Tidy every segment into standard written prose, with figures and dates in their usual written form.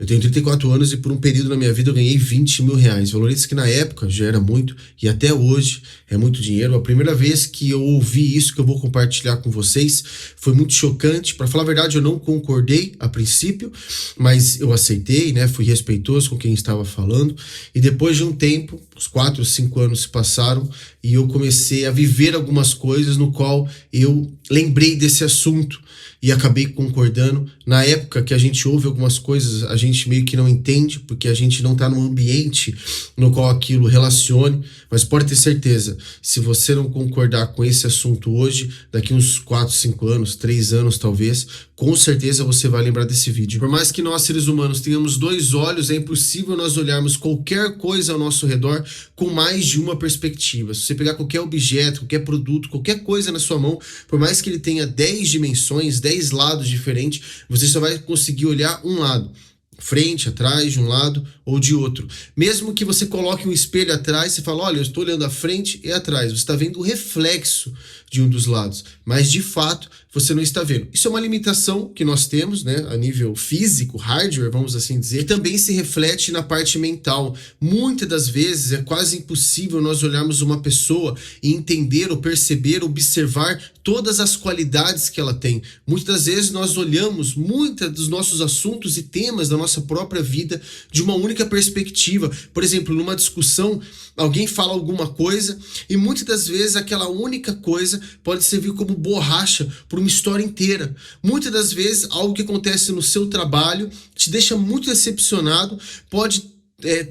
Eu tenho 34 anos e por um período na minha vida eu ganhei 20 mil reais. Valores que na época já era muito e até hoje é muito dinheiro. A primeira vez que eu ouvi isso que eu vou compartilhar com vocês foi muito chocante. Para falar a verdade, eu não concordei a princípio, mas eu aceitei, né? Fui respeitoso com quem estava falando. E depois de um tempo, uns 4 ou 5 anos se passaram e eu comecei a viver algumas coisas no qual eu lembrei desse assunto e acabei concordando. Na época que a gente ouve algumas coisas, a gente meio que não entende, porque a gente não está num ambiente no qual aquilo relacione, mas pode ter certeza, se você não concordar com esse assunto hoje, daqui uns 4, 5 anos, 3 anos talvez, com certeza você vai lembrar desse vídeo. Por mais que nós, seres humanos, tenhamos 2 olhos, é impossível nós olharmos qualquer coisa ao nosso redor com mais de uma perspectiva. Se você pegar qualquer objeto, qualquer produto, qualquer coisa na sua mão, por mais que ele tenha 10 dimensões, 10 lados diferentes, você só vai conseguir olhar um lado. Frente, atrás, de um lado ou de outro. Mesmo que você coloque um espelho atrás, você fala, olha, eu estou olhando à frente e atrás. Você está vendo o reflexo de um dos lados, mas de fato você não está vendo. Isso é uma limitação que nós temos, né, a nível físico, hardware, vamos assim dizer, e também se reflete na parte mental. Muitas das vezes é quase impossível nós olharmos uma pessoa e entender ou perceber, observar todas as qualidades que ela tem. Muitas das vezes nós olhamos muitos dos nossos assuntos e temas da nossa própria vida de uma única perspectiva. Por exemplo, numa discussão, alguém fala alguma coisa e muitas das vezes aquela única coisa pode servir como borracha para uma história inteira. Muitas das vezes algo que acontece no seu trabalho te deixa muito decepcionado, pode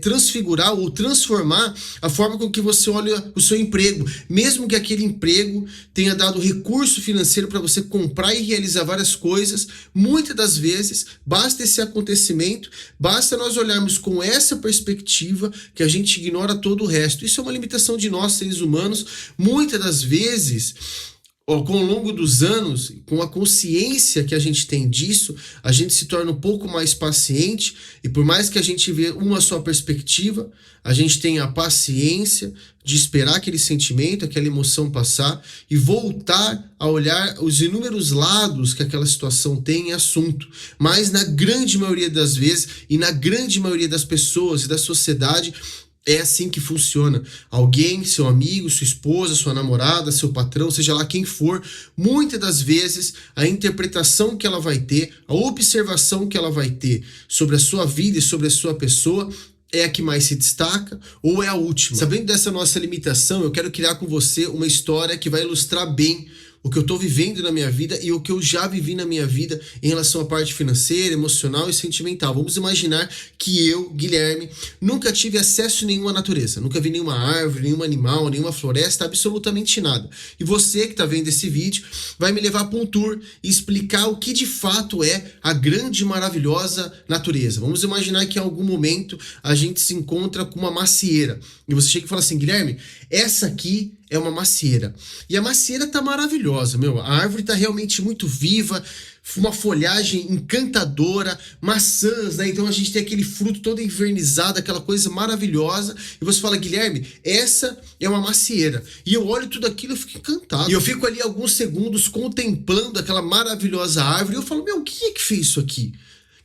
transfigurar ou transformar a forma com que você olha o seu emprego, mesmo que aquele emprego tenha dado recurso financeiro para você comprar e realizar várias coisas. Muitas das vezes basta esse acontecimento, basta nós olharmos com essa perspectiva que a gente ignora todo o resto. Isso é uma limitação de nós, seres humanos. Muitas das vezes, com o longo dos anos, com a consciência que a gente tem disso, a gente se torna um pouco mais paciente e por mais que a gente vê uma só perspectiva, a gente tem a paciência de esperar aquele sentimento, aquela emoção passar e voltar a olhar os inúmeros lados que aquela situação tem em assunto. Mas na grande maioria das vezes e na grande maioria das pessoas e da sociedade, é assim que funciona. Alguém, seu amigo, sua esposa, sua namorada, seu patrão, seja lá quem for, muitas das vezes a interpretação que ela vai ter, a observação que ela vai ter sobre a sua vida e sobre a sua pessoa é a que mais se destaca ou é a última. Sabendo dessa nossa limitação, eu quero criar com você uma história que vai ilustrar bem o que eu estou vivendo na minha vida e o que eu já vivi na minha vida em relação à parte financeira, emocional e sentimental. Vamos imaginar que eu, Guilherme, nunca tive acesso nenhum à natureza. Nunca vi nenhuma árvore, nenhum animal, nenhuma floresta, absolutamente nada. E você que está vendo esse vídeo vai me levar para um tour e explicar o que de fato é a grande e maravilhosa natureza. Vamos imaginar que em algum momento a gente se encontra com uma macieira. E você chega e fala assim, Guilherme, essa aqui é uma macieira. E a macieira tá maravilhosa, meu. A árvore tá realmente muito viva, uma folhagem encantadora, maçãs, né? Então a gente tem aquele fruto todo envernizado, aquela coisa maravilhosa. E você fala, Guilherme, essa é uma macieira. E eu olho tudo aquilo e eu fico encantado. E eu fico ali alguns segundos contemplando aquela maravilhosa árvore. E eu falo, meu, quem é que fez isso aqui?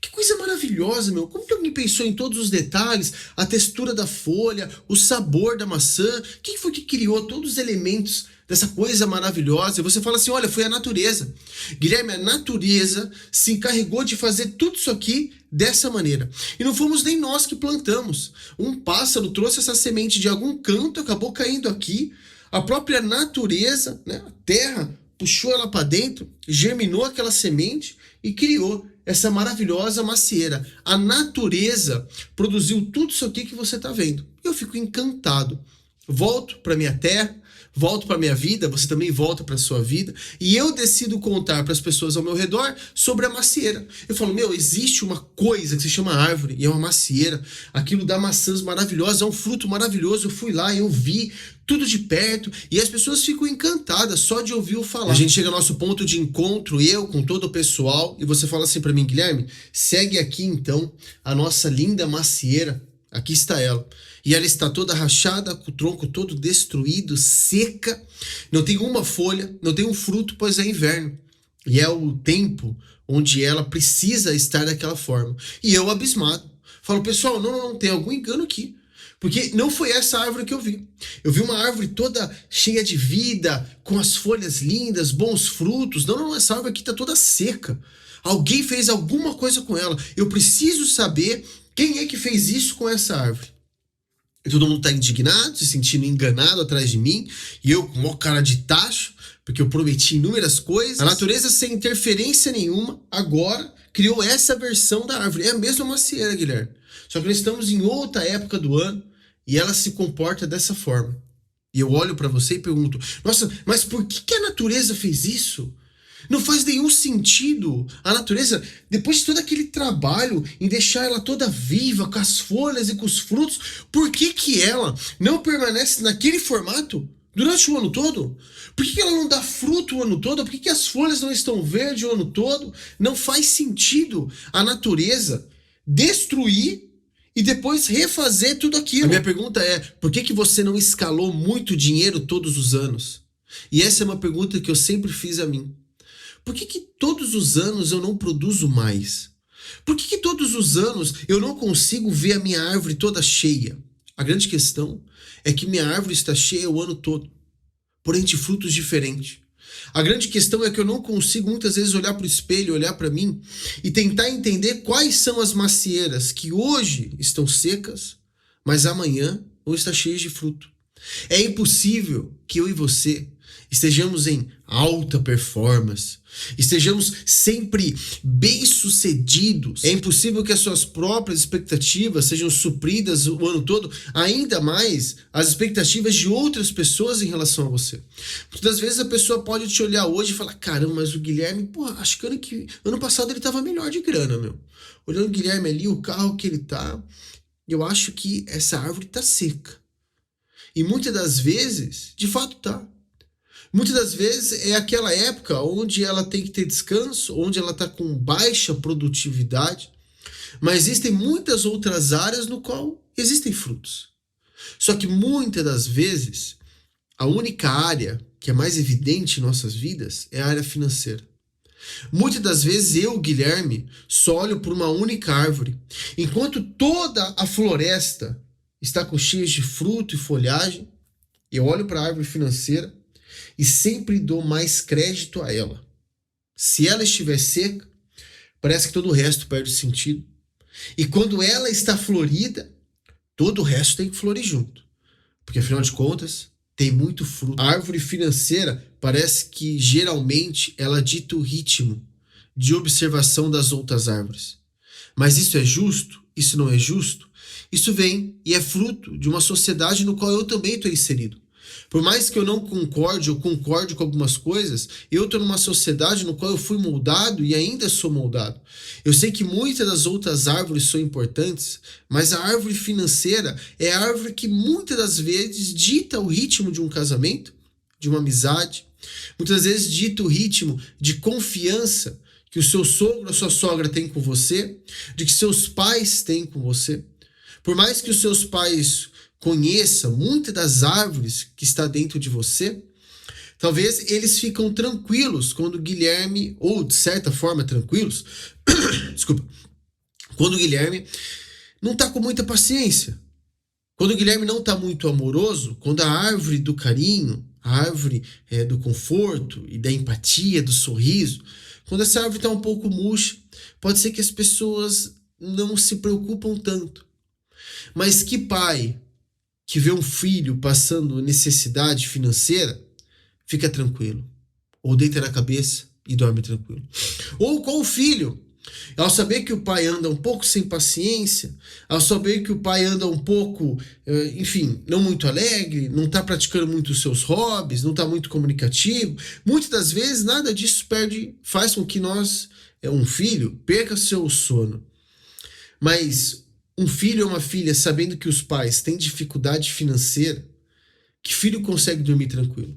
Que coisa maravilhosa, meu. Como que alguém pensou em todos os detalhes? A textura da folha, o sabor da maçã. Quem foi que criou todos os elementos dessa coisa maravilhosa? E você fala assim, olha, foi a natureza. Guilherme, a natureza se encarregou de fazer tudo isso aqui dessa maneira. E não fomos nem nós que plantamos. Um pássaro trouxe essa semente de algum canto, acabou caindo aqui. A própria natureza, né, a terra, puxou ela para dentro, germinou aquela semente e criou essa maravilhosa macieira. A natureza produziu tudo isso aqui que você está vendo. Eu fico encantado. Volto para minha terra, volto para minha vida, você também volta para sua vida, e eu decido contar para as pessoas ao meu redor sobre a macieira. Eu falo, meu, existe uma coisa que se chama árvore, e é uma macieira. Aquilo dá maçãs maravilhosas, é um fruto maravilhoso. Eu fui lá, eu vi tudo de perto, e as pessoas ficam encantadas só de ouvir eu falar. A gente chega ao nosso ponto de encontro, eu com todo o pessoal, e você fala assim para mim, Guilherme, segue aqui então a nossa linda macieira. Aqui está ela. E ela está toda rachada, com o tronco todo destruído, seca. Não tem uma folha, não tem um fruto, pois é inverno. E é o tempo onde ela precisa estar daquela forma. E eu abismado. Falo, pessoal, não, tem algum engano aqui. Porque não foi essa árvore que eu vi. Eu vi uma árvore toda cheia de vida, com as folhas lindas, bons frutos. Não, essa árvore aqui está toda seca. Alguém fez alguma coisa com ela. Eu preciso saber quem é que fez isso com essa árvore. E todo mundo está indignado, se sentindo enganado atrás de mim. E eu com uma cara de tacho, porque eu prometi inúmeras coisas. A natureza, sem interferência nenhuma, agora criou essa versão da árvore. É a mesma macieira, Guilherme. Só que nós estamos em outra época do ano e ela se comporta dessa forma. E eu olho para você e pergunto, nossa, mas por que a natureza fez isso? Não faz nenhum sentido. A natureza, depois de todo aquele trabalho em deixar ela toda viva, com as folhas e com os frutos, por que ela não permanece naquele formato durante o ano todo? Por que ela não dá fruto o ano todo? Por que as folhas não estão verdes o ano todo? Não faz sentido a natureza destruir e depois refazer tudo aquilo. A minha pergunta é, por que você não escalou muito dinheiro todos os anos? E essa é uma pergunta que eu sempre fiz a mim. Por que todos os anos eu não produzo mais? Por que todos os anos eu não consigo ver a minha árvore toda cheia? A grande questão é que minha árvore está cheia o ano todo, porém de frutos diferentes. A grande questão é que eu não consigo muitas vezes olhar para o espelho, olhar para mim e tentar entender quais são as macieiras que hoje estão secas, mas amanhã vão estar cheias de fruto. É impossível que eu e você estejamos em alta performance, estejamos sempre bem-sucedidos. É impossível que as suas próprias expectativas sejam supridas o ano todo, ainda mais as expectativas de outras pessoas em relação a você. Muitas vezes a pessoa pode te olhar hoje e falar, caramba, mas o Guilherme, acho que ano passado ele estava melhor de grana, meu. Olhando o Guilherme ali, o carro que ele tá, eu acho que essa árvore tá seca. E muitas das vezes, de fato tá. Muitas das vezes é aquela época onde ela tem que ter descanso, onde ela está com baixa produtividade, mas existem muitas outras áreas no qual existem frutos. Só que muitas das vezes, a única área que é mais evidente em nossas vidas é a área financeira. Muitas das vezes eu, Guilherme, só olho por uma única árvore, enquanto toda a floresta está com cheias de fruto e folhagem, eu olho para a árvore financeira e sempre dou mais crédito a ela. Se ela estiver seca, parece que todo o resto perde sentido. E quando ela está florida, todo o resto tem que florir junto. Porque afinal de contas, tem muito fruto. A árvore financeira parece que geralmente ela dita o ritmo de observação das outras árvores. Mas isso é justo? Isso não é justo? Isso vem e é fruto de uma sociedade no qual eu também estou inserido. Por mais que eu não concorde ou concorde com algumas coisas, eu estou numa sociedade no qual eu fui moldado e ainda sou moldado. Eu sei que muitas das outras árvores são importantes, mas a árvore financeira é a árvore que muitas das vezes dita o ritmo de um casamento, de uma amizade. Muitas vezes dita o ritmo de confiança que o seu sogro ou a sua sogra tem com você, de que seus pais têm com você. Por mais que os seus pais conheça muitas das árvores que está dentro de você, talvez eles ficam tranquilos quando o Guilherme, ou de certa forma tranquilos, desculpa, quando o Guilherme não está com muita paciência, quando o Guilherme não está muito amoroso, quando a árvore do carinho, a árvore do conforto e da empatia, do sorriso, quando essa árvore está um pouco murcha, pode ser que as pessoas não se preocupam tanto. Mas que pai que vê um filho passando necessidade financeira, fica tranquilo. Ou deita na cabeça e dorme tranquilo. Ou qual filho, ao saber que o pai anda um pouco sem paciência, ao saber que o pai anda um pouco, não muito alegre, não está praticando muito os seus hobbies, não está muito comunicativo, muitas das vezes nada disso faz com que um filho, perca seu sono. Mas um filho ou uma filha, sabendo que os pais têm dificuldade financeira, que filho consegue dormir tranquilo?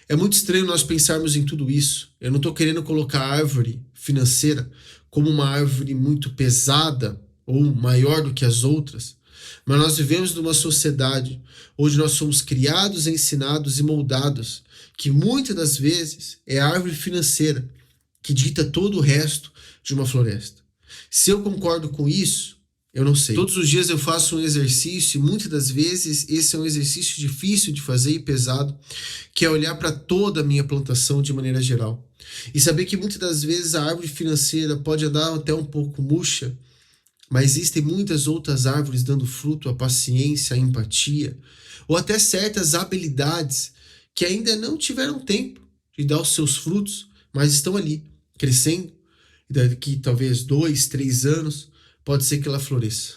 É muito estranho nós pensarmos em tudo isso. Eu não estou querendo colocar a árvore financeira como uma árvore muito pesada ou maior do que as outras, mas nós vivemos numa sociedade onde nós somos criados, ensinados e moldados, que muitas das vezes é a árvore financeira que dita todo o resto de uma floresta. Se eu concordo com isso, eu não sei. Todos os dias eu faço um exercício e muitas das vezes esse é um exercício difícil de fazer e pesado, que é olhar para toda a minha plantação de maneira geral. E saber que muitas das vezes a árvore financeira pode andar até um pouco murcha, mas existem muitas outras árvores dando fruto, a paciência, a empatia, ou até certas habilidades que ainda não tiveram tempo de dar os seus frutos, mas estão ali, crescendo, e daqui talvez 2, 3 anos, pode ser que ela floresça.